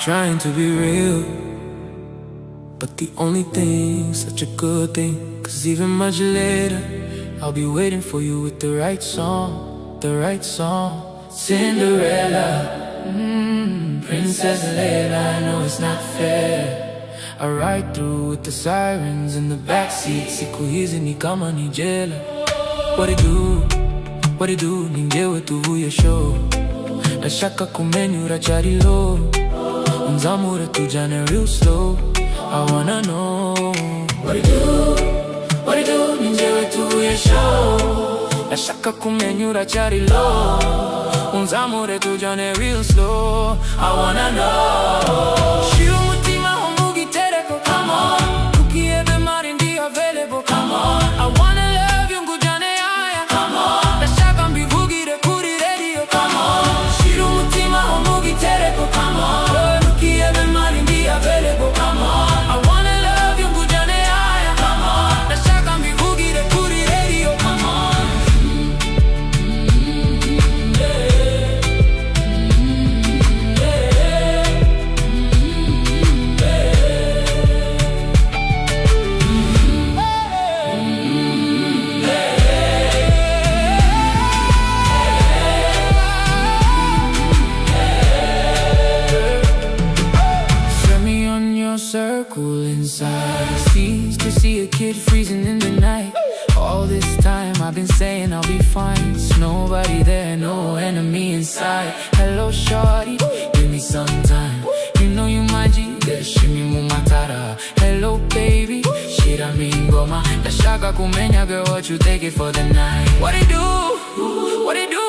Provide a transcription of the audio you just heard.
trying to be real, but the only thing's such a good thing. Cause even much later, I'll be waiting for you with the right song, the right song. Cinderella, Princess Leila, I know it's not fair. I ride through with the sirens in the backseat. Siku hizi ni kama ni jela. What it do, ninge wetu vuye show. Nashaka kumenyura charilo, unzamure tujane real slow. I wanna know what it do, ninge wetu vuye show. Nashaka kumenyura charilo, unzamure tujane real slow. I wanna know. Shiro mutima homugi tereko, come on. Tukiebe mari ndi available, come on. I wanna love you ngujane aya, come on. Nashaka mbivugire kuri radio, come on. Shiro mutima homugi tereko, come on. Tukiebe mari ndi available, come on. I wanna love you ngujane aya, come on. Nashaka mbivugire kuri radio, come on. Circle inside the seas to see a kid freezing in the night. All this time I've been saying I'll be fine. There's nobody there, no enemy inside. Hello shorty, give me some time. You know you my G, shimi mumatara. Hello baby, shira mingoma. Nashaka kumenya girl, what you take it for the night? What it do?